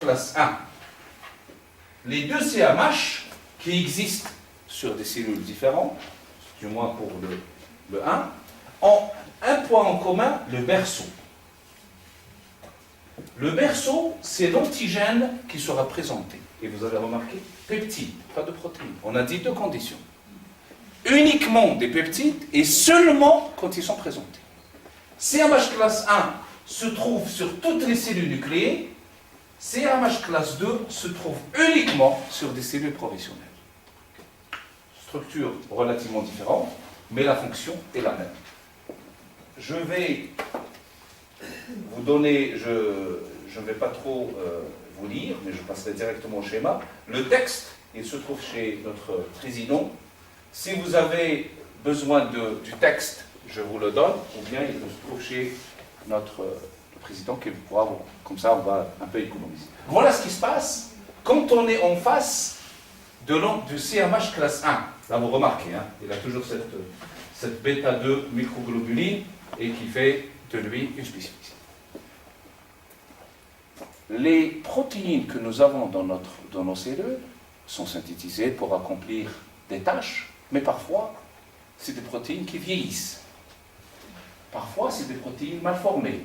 classe 1. Les deux CMH qui existent sur des cellules différentes, du moins pour le 1, ont un point en commun, le berceau. Le berceau, c'est l'antigène qui sera présenté. Et vous avez remarqué, peptides, pas de protéines. On a dit deux conditions. Uniquement des peptides et seulement quand ils sont présentés. CMH classe 1 se trouve sur toutes les cellules nucléées. CMH classe 2 se trouve uniquement sur des cellules professionnelles. Structure relativement différente, mais la fonction est la même. Je vais vous donner, je ne vais pas trop vous lire, mais je passerai directement au schéma. Le texte, il se trouve chez notre président. Si vous avez besoin du texte, je vous le donne, ou bien il se trouve chez notre président qui pourra vous. Comme ça, on va un peu économiser. Voilà ce qui se passe quand on est en face du CMH classe 1. Là, vous remarquez, hein, il a toujours cette bêta-2 microglobuline et qui fait de lui une spécificité. Les protéines que nous avons dans nos cellules sont synthétisées pour accomplir des tâches, mais parfois, c'est des protéines qui vieillissent. Parfois, c'est des protéines mal formées.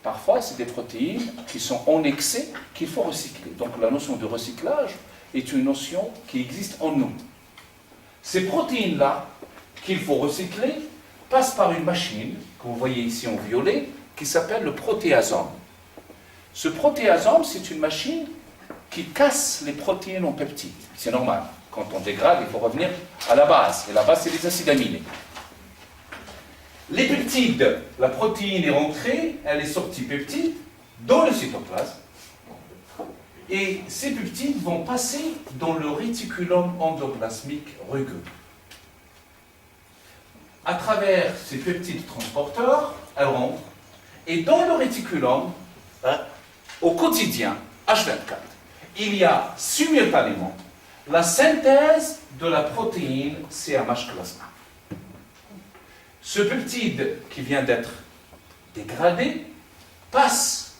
Parfois, c'est des protéines qui sont en excès, qu'il faut recycler. Donc, la notion de recyclage est une notion qui existe en nous. Ces protéines-là, qu'il faut recycler, passent par une machine, que vous voyez ici en violet, qui s'appelle le protéasome. Ce protéasome, c'est une machine qui casse les protéines en peptides. C'est normal. Quand on dégrade, il faut revenir à la base. Et la base, c'est les acides aminés. Les peptides, la protéine est rentrée, elle est sortie peptide dans le cytoplasme. Et ces peptides vont passer dans le réticulum endoplasmique rugueux. À travers ces peptides transporteurs, elles rentrent. Et dans le réticulum, au quotidien, H24, il y a simultanément la synthèse de la protéine CMH classe 1. Ce peptide qui vient d'être dégradé passe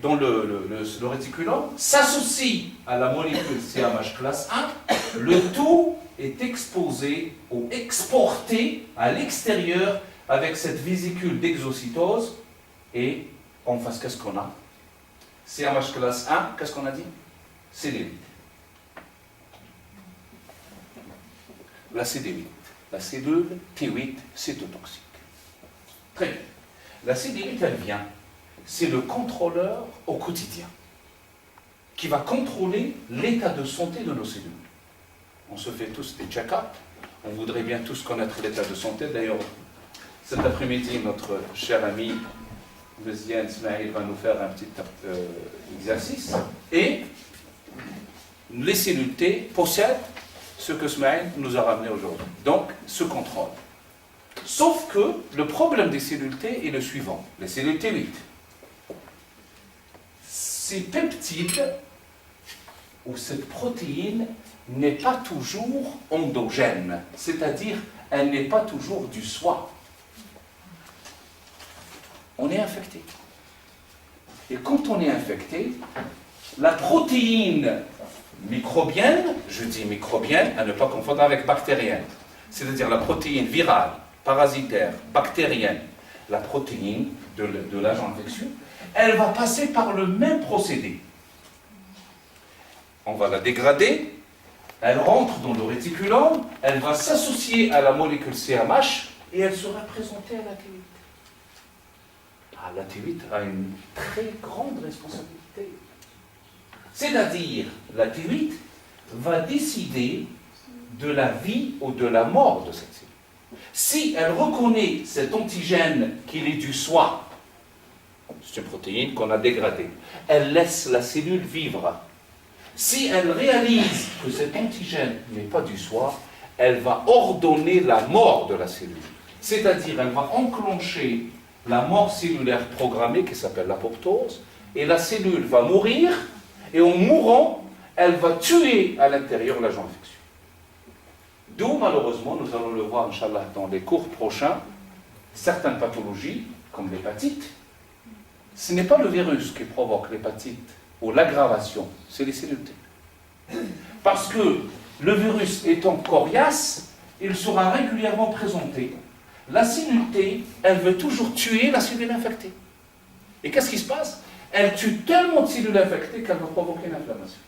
dans le réticulum, s'associe à la molécule CMH classe 1, le tout est exposé ou exporté à l'extérieur avec cette vésicule d'exocytose et en face, qu'est-ce qu'on a? CMH classe 1, qu'est-ce qu'on a dit? CD8. La CD8, la cellule T8 cytotoxique. Très bien. La CD8, elle vient. C'est le contrôleur au quotidien qui va contrôler l'état de santé de nos cellules. On se fait tous des check-ups. On voudrait bien tous connaître l'état de santé. D'ailleurs, cet après-midi, notre cher ami Zian Ismail va nous faire un petit exercice. Et les cellules T possèdent ce que Ismail nous a ramené aujourd'hui. Donc, ce contrôle. Sauf que le problème des cellules T est le suivant. Les cellules T8. Ces peptides ou cette protéine n'est pas toujours endogène, c'est-à-dire elle n'est pas toujours du soi. On est infecté. Et quand on est infecté, la protéine microbienne, je dis microbienne, à ne pas confondre avec bactérienne, c'est-à-dire la protéine virale, parasitaire, bactérienne, la protéine de l'agent infectieux, elle va passer par le même procédé. On va la dégrader, elle rentre dans le réticulum, elle va s'associer à la molécule CMH et elle sera présentée à la T8. Ah, la T8 a une très grande responsabilité. C'est-à-dire, la T8 va décider de la vie ou de la mort de cette cellule. Si elle reconnaît cet antigène qu'il est du soi, c'est une protéine qu'on a dégradée, elle laisse la cellule vivre. Si elle réalise que cet antigène n'est pas du soi, elle va ordonner la mort de la cellule. C'est-à-dire, elle va enclencher la mort cellulaire programmée qui s'appelle l'apoptose, et la cellule va mourir, et en mourant, elle va tuer à l'intérieur l'agent infectieux. D'où, malheureusement, nous allons le voir, Inch'Allah, dans les cours prochains, certaines pathologies, comme l'hépatite, ce n'est pas le virus qui provoque l'hépatite ou l'aggravation, c'est les cellules T. Parce que le virus étant coriace, il sera régulièrement présenté. La cellule T, elle veut toujours tuer la cellule infectée. Et qu'est-ce qui se passe? Elle tue tellement de cellules infectées qu'elle va provoquer une inflammation.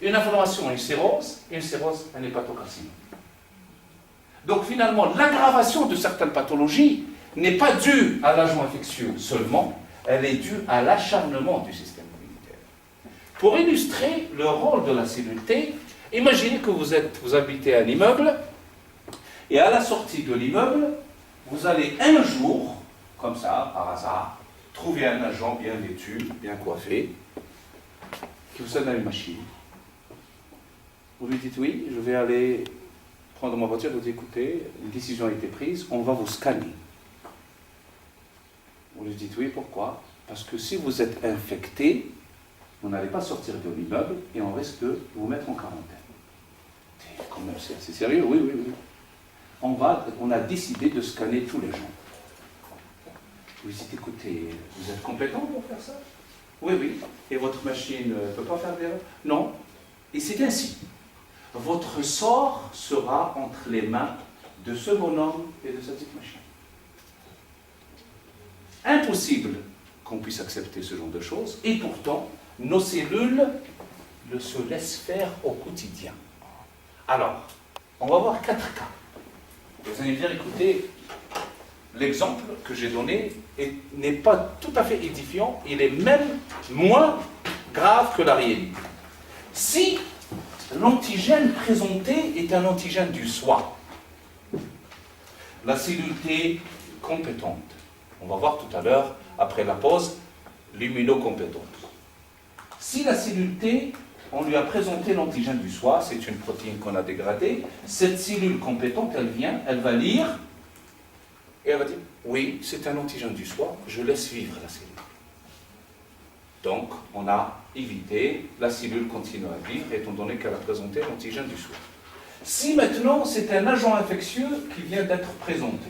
Une inflammation, une cirrhose, un hépatocarcinome. Donc finalement, l'aggravation de certaines pathologies n'est pas due à l'agent infectieux seulement, elle est due à l'acharnement du système immunitaire. Pour illustrer le rôle de la cellule T, imaginez que vous habitez un immeuble, et à la sortie de l'immeuble, vous allez un jour, comme ça, par hasard, trouver un agent bien vêtu, bien coiffé, qui vous donne une machine. Vous lui dites oui, je vais aller prendre ma voiture, vous dites écoutez, une décision a été prise, on va vous scanner. Vous lui dites oui, pourquoi? Parce que si vous êtes infecté, vous n'allez pas sortir de l'immeuble et on risque de vous mettre en quarantaine. Quand même, c'est sérieux, oui, oui, oui. On a décidé de scanner tous les gens. Vous lui dites écoutez, vous êtes compétent pour faire ça? Oui, oui. Et votre machine ne peut pas faire d'erreur? Non. Et c'est ainsi. Votre sort sera entre les mains de ce bonhomme et de cette petite machine. Impossible qu'on puisse accepter ce genre de choses, et pourtant, nos cellules se laissent faire au quotidien. Alors, on va voir 4 cas. Vous allez me dire, écoutez, l'exemple que j'ai donné n'est pas tout à fait édifiant, il est même moins grave que la réalité. Si l'antigène présenté est un antigène du soi, la cellule T compétente, on va voir tout à l'heure, après la pause, l'immunocompétence. Si la cellule T, on lui a présenté l'antigène du soi, c'est une protéine qu'on a dégradée, cette cellule compétente, elle vient, elle va lire, et elle va dire, oui, c'est un antigène du soi, je laisse vivre la cellule. Donc, on a évité, la cellule continue à vivre, étant donné qu'elle a présenté l'antigène du soi. Si maintenant, c'est un agent infectieux qui vient d'être présenté,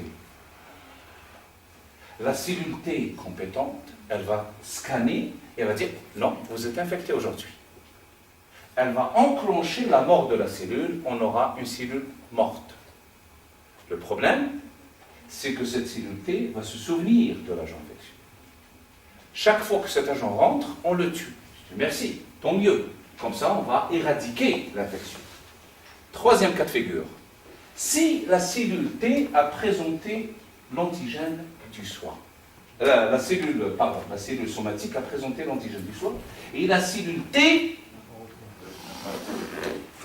la cellule T compétente, elle va scanner et elle va dire, non, vous êtes infecté aujourd'hui. Elle va enclencher la mort de la cellule, on aura une cellule morte. Le problème, c'est que cette cellule T va se souvenir de l'agent infectieux. Chaque fois que cet agent rentre, on le tue. Je dis merci, tant mieux. Comme ça, on va éradiquer l'infection. Troisième cas de figure. Si la cellule T a présenté l'antigène du soi, la cellule somatique a présenté l'antigène du soi, et la cellule T,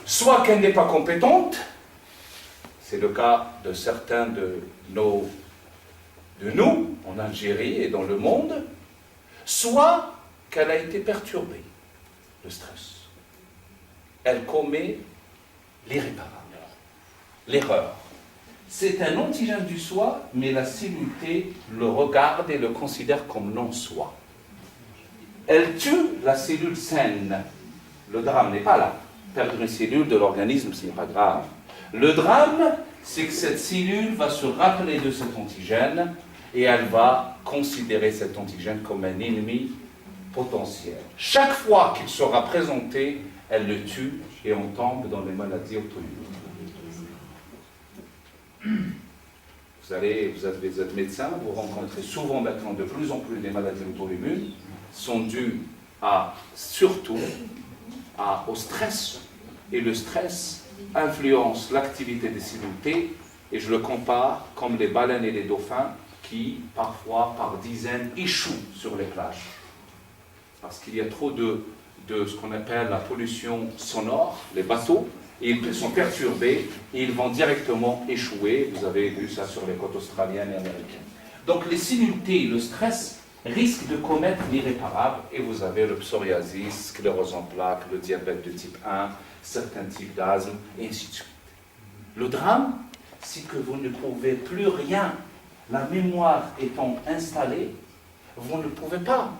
soit qu'elle n'est pas compétente, c'est le cas de certains de nous en Algérie et dans le monde, soit qu'elle a été perturbée, le stress. Elle commet l'irréparable, l'erreur. C'est un antigène du soi, mais la cellule T le regarde et le considère comme non-soi. Elle tue la cellule saine. Le drame n'est pas là. Perdre une cellule de l'organisme, ce n'est pas grave. Le drame, c'est que cette cellule va se rappeler de cet antigène et elle va considérer cet antigène comme un ennemi potentiel. Chaque fois qu'il sera présenté, elle le tue et on tombe dans les maladies auto-immunes. Vous êtes médecin, vous rencontrez souvent maintenant de plus en plus des maladies auto-immunes, sont dues surtout au stress. Et le stress influence l'activité des cellules T, et je le compare comme les baleines et les dauphins qui, parfois, par dizaines, échouent sur les plages. Parce qu'il y a trop de ce qu'on appelle la pollution sonore, les bateaux, et ils sont perturbés et ils vont directement échouer. Vous avez vu ça sur les côtes australiennes et américaines. Donc les cellules T, le stress, risquent de commettre l'irréparable et vous avez le psoriasis, sclérose en plaques, le diabète de type 1, certains types d'asthme, et ainsi de suite. Le drame, c'est que vous ne pouvez plus rien. La mémoire étant installée, vous ne pouvez pas.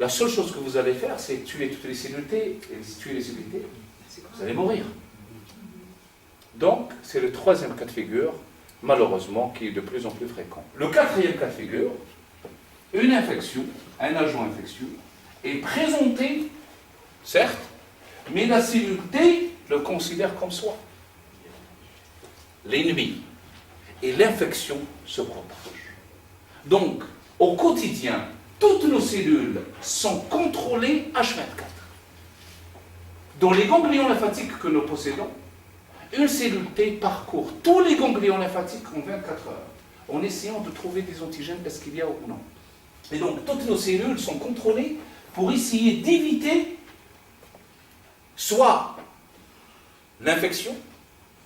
La seule chose que vous allez faire, c'est tuer toutes les cellules T, et tuer les cellules T, c'est que vous allez mourir. Donc, c'est le troisième cas de figure, malheureusement, qui est de plus en plus fréquent. Le quatrième cas de figure, une infection, un agent infectieux, est présenté, certes, mais la cellule T le considère comme soi, l'ennemi. Et l'infection se propage. Donc, au quotidien, toutes nos cellules sont contrôlées H24. Dans les ganglions lymphatiques que nous possédons, une cellule T parcourt tous les ganglions lymphatiques en 24 heures, en essayant de trouver des antigènes, est-ce qu'il y a ou non. Et donc, toutes nos cellules sont contrôlées pour essayer d'éviter soit l'infection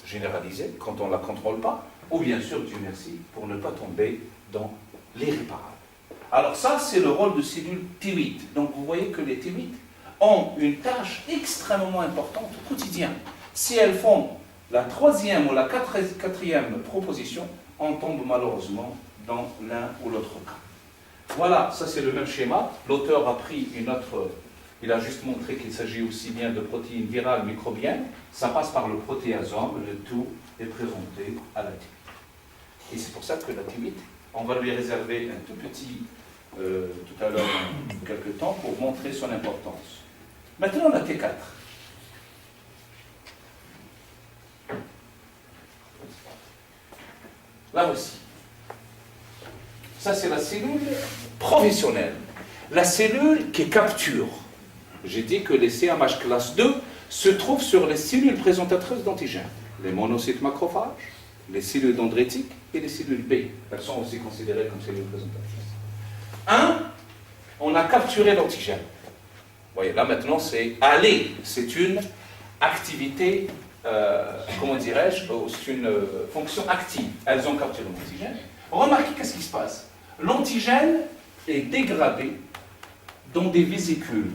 généralisée, quand on ne la contrôle pas, ou bien sûr, Dieu merci, pour ne pas tomber dans l'irréparable. Alors ça, c'est le rôle de cellules T8. Donc vous voyez que les T8 ont une tâche extrêmement importante au quotidien. Si elles font la troisième ou la quatrième proposition, on tombe malheureusement dans l'un ou l'autre cas. Voilà, ça c'est le même schéma. L'auteur a pris une autre... Il a juste montré qu'il s'agit aussi bien de protéines virales microbiennes. Ça passe par le protéasome, le tout est présenté à la T8. Et c'est pour ça que la T8, on va lui réserver un tout petit, tout à l'heure, quelques temps, pour montrer son importance. Maintenant, la T4. Là aussi. Ça, c'est la cellule professionnelle. La cellule qui capture. J'ai dit que les CMH classe 2 se trouvent sur les cellules présentatrices d'antigènes. Les monocytes macrophages, les cellules dendritiques et les cellules B. Elles sont aussi considérées comme cellules présentatrices. On a capturé l'antigène. Vous voyez, là maintenant, c'est aller. C'est une activité, comment dirais-je, c'est une fonction active. Elles ont capturé l'antigène. Remarquez qu'est-ce qui se passe. L'antigène est dégradé dans des vésicules.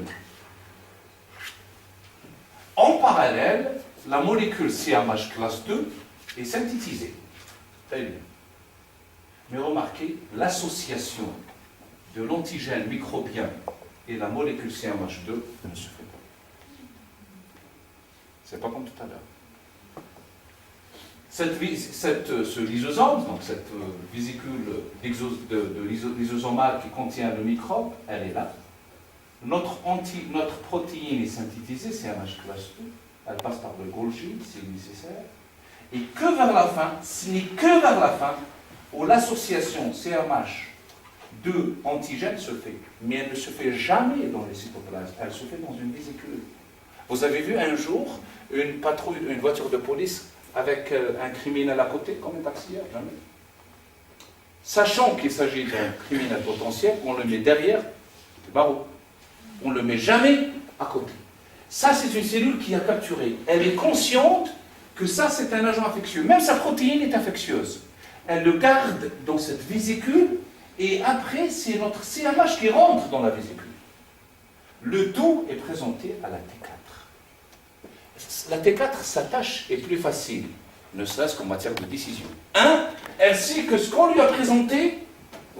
En parallèle, la molécule CMH classe 2 est synthétisée. Très bien. Mais remarquez, l'association de l'antigène microbien et la molécule CMH2 ne se fait pas. C'est pas comme tout à l'heure. Ce lysosome, donc cette vésicule lysosomale qui contient le microbe, elle est là. Notre protéine est synthétisée, CMH classe 2, elle passe par le Golgi, c'est nécessaire. Et que vers la fin, ce n'est que vers la fin où l'association CMH2 antigène se fait. Mais elle ne se fait jamais dans les cytoplasmes, elle se fait dans une vésicule. Vous avez vu un jour une patrouille, une voiture de police avec un criminel à côté, comme un taxière? Jamais. Sachant qu'il s'agit d'un criminel potentiel, on le met derrière le barreau. On ne le met jamais à côté. Ça, c'est une cellule qui a capturé. Elle est consciente que ça, c'est un agent infectieux. Même sa protéine est infectieuse. Elle le garde dans cette vésicule et après, c'est notre CMH qui rentre dans la vésicule. Le tout est présenté à la T4. La T4, sa tâche est plus facile, ne serait-ce qu'en matière de décision. Elle sait que ce qu'on lui a présenté,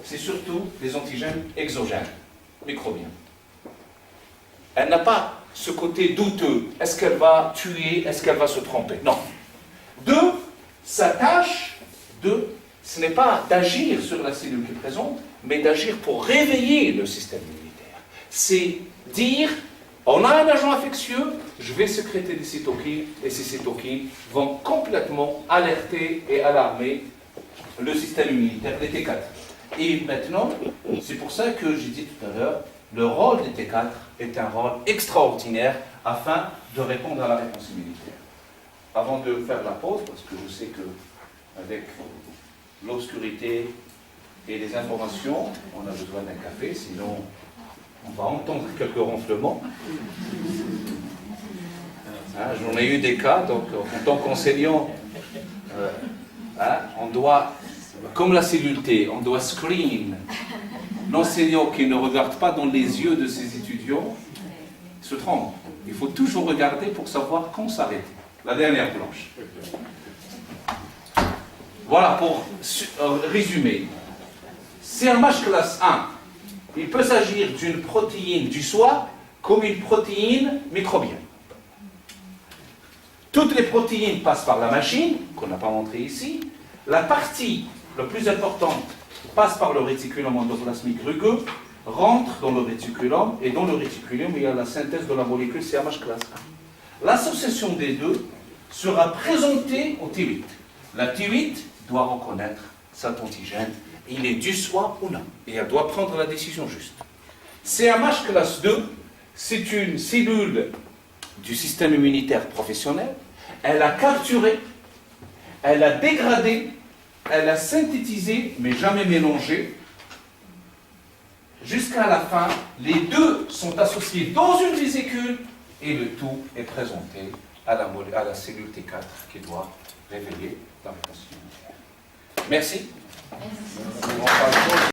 c'est surtout des antigènes exogènes, microbiens. Elle n'a pas ce côté douteux. Est-ce qu'elle va tuer? Est-ce qu'elle va se tromper? Non. Deux, sa tâche, ce n'est pas d'agir sur la cellule qui est présente, mais d'agir pour réveiller le système immunitaire. C'est dire, on a un agent infectieux, je vais sécréter des cytokines, et ces cytokines vont complètement alerter et alarmer le système immunitaire des T4. Et maintenant, c'est pour ça que j'ai dit tout à l'heure, le rôle des T4 est un rôle extraordinaire afin de répondre à la réponse immunitaire. Avant de faire la pause, parce que je sais qu'avec l'obscurité et les informations, on a besoin d'un café, sinon on va entendre quelques ronflements. J'en ai eu des cas, donc en tant qu'enseignant, on doit, comme la cellule T, on doit screen. L'enseignant qui ne regarde pas dans les yeux de ses étudiants se trompe. Il faut toujours regarder pour savoir quand s'arrêter. La dernière planche. Voilà, pour résumer. CMH classe 1, il peut s'agir d'une protéine du soi comme une protéine microbienne. Toutes les protéines passent par la machine, qu'on n'a pas montré ici. La partie la plus importante passe par le réticulum endoplasmique rugueux, rentre dans le réticulum, et dans le réticulum, il y a la synthèse de la molécule CMH classe 1. L'association des deux sera présentée au T8. La T8 doit reconnaître cet antigène, il est du soi ou non, et elle doit prendre la décision juste. CMH classe 2, c'est une cellule du système immunitaire professionnel, elle a capturé, elle a dégradé, elle a synthétisé, mais jamais mélangé. Jusqu'à la fin, les deux sont associés dans une vésicule et le tout est présenté à la cellule T4 qui doit révéler la mutation. Merci. Merci.